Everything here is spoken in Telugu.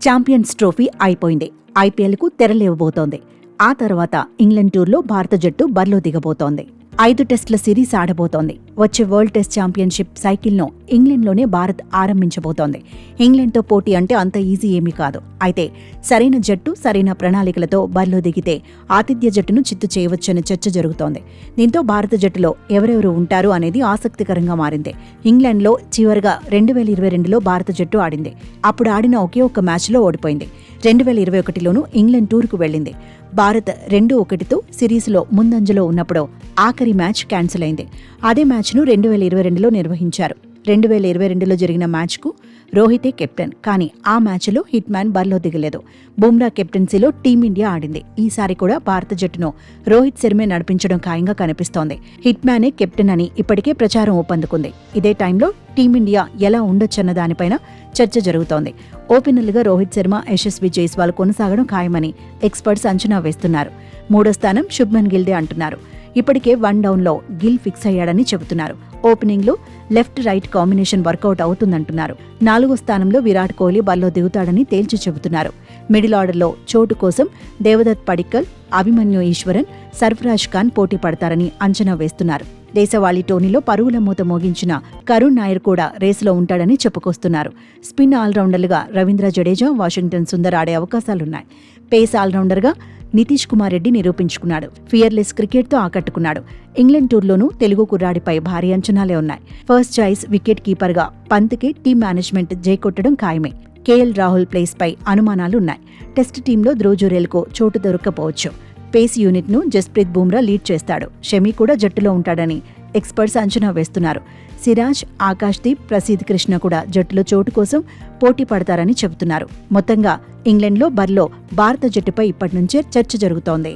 ఛాంపియన్స్ ట్రోఫీ అయిపోయింది. ఐపీఎల్కు తెరలేవబోతోంది. ఆ తర్వాత ఇంగ్లాండ్ టూర్లో భారత జట్టు బరిలో దిగబోతోంది. 5 టెస్టుల సిరీస్ ఆడబోతోంది. వచ్చే వరల్డ్ టెస్ట్ ఛాంపియన్షిప్ సైకిల్ను ఇంగ్లాండ్లోనే భారత్ ఆరంభించబోతోంది. ఇంగ్లాండ్తో పోటీ అంటే అంత ఈజీ ఏమీ కాదు. అయితే సరైన జట్టు, సరైన ప్రణాళికలతో బరిలో దిగితే ఆతిథ్య జట్టును చిత్తు చేయవచ్చనే చర్చ జరుగుతోంది. దీంతో భారత జట్టులో ఎవరెవరు ఉంటారు అనేది ఆసక్తికరంగా మారింది. ఇంగ్లాండ్లో చివరిగా 2022లో భారత జట్టు ఆడింది. అప్పుడు ఆడిన ఒకే ఒక్క మ్యాచ్లో ఓడిపోయింది. 2021లోనూ ఇంగ్లాండ్ టూర్కు వెళ్లింది. భారత్ 2-1తో సిరీస్లో ముందంజలో ఉన్నప్పుడు ఆఖరి మ్యాచ్ క్యాన్సిల్ అయింది. అదే మ్యాచ్ను 2022లో నిర్వహించారు. 2022లో జరిగిన మ్యాచ్కు రోహితే కెప్టెన్. కానీ ఆ మ్యాచ్లో హిట్ మ్యాన్ బరిలో దిగలేదు. బుమ్రా కెప్టెన్సీలో టీమిండియా ఆడింది. ఈసారి కూడా భారత జట్టును రోహిత్ శర్మే నడిపించడం ఖాయంగా కనిపిస్తోంది. హిట్ మ్యానే కెప్టెన్ అని ఇప్పటికే ప్రచారం ఊపందుకుంది. ఇదే టైంలో టీమిండియా ఎలా ఉండొచ్చన్న దానిపైన చర్చ జరుగుతోంది. ఓపెనర్లుగా రోహిత్ శర్మ, యశస్వి జైస్వాల్ కొనసాగడం ఖాయమని ఎక్స్పర్ట్స్ అంచనా వేస్తున్నారు. 3వ స్థానం శుభ్మన్ గిల్దే అంటున్నారు. ఇప్పటికే 1 డౌన్లో గిల్ ఫిక్స్ అయ్యాడని చెబుతున్నారు. ఓపెనింగ్లో లెఫ్ట్ రైట్ కాంబినేషన్ వర్కౌట్ అవుతుందంటున్నారు. 4వ స్థానంలో విరాట్ కోహ్లీ బరిలో దిగుతాడని తేల్చి చెబుతున్నారు. మిడిల్ ఆర్డర్లో చోటు కోసం దేవదత్ పడిక్కల్, అభిమన్యు ఈశ్వరన్, సర్ఫరాజ్ ఖాన్ పోటీ పడతారని అంచనా వేస్తున్నారు. దేశవాళీ టోర్నీలో పరుగుల మూత మోగించిన కరుణ్ నాయర్ కూడా రేసులో ఉంటాడని చెప్పుకొస్తున్నారు. స్పిన్ ఆల్రౌండర్లుగా రవీంద్ర జడేజా, వాషింగ్టన్ సుందర్ ఆడే అవకాశాలున్నాయి. పేస్ ఆల్రౌండర్గా నితీష్ కుమార్ రెడ్డి నిరూపించుకున్నాడు. ఫియర్లెస్ క్రికెట్తో ఆకట్టుకున్నాడు. ఇంగ్లాండ్ టూర్లోనూ తెలుగు కుర్రాడిపై భారీ అంచనాలే ఉన్నాయి. ఫస్ట్ చాయిస్ వికెట్ కీపర్గా పంత్కి టీం మేనేజ్మెంట్ జైకొట్టడం ఖాయమే. కేఎల్ రాహుల్ ప్లేస్పై అనుమానాలున్నాయి. టెస్ట్ టీంలో ధ్రువ్ జురేల్కు చోటు దొరక్కపోవచ్చు. పేస్ యూనిట్ను జస్ప్రీత్ బుమ్రా లీడ్ చేస్తాడు. షమి కూడా జట్టులో ఉంటాడని ఎక్స్పర్ట్స్ అంచనా వేస్తున్నారు. సిరాజ్, ఆకాశ్దీప్, ప్రసిద్ధ్ కృష్ణ కూడా జట్టులో చోటు కోసం పోటీ పడతారని చెబుతున్నారు. మొత్తంగా ఇంగ్లాండ్లో బరిలో భారత జట్టుపై ఇప్పటి నుంచే చర్చ జరుగుతోంది.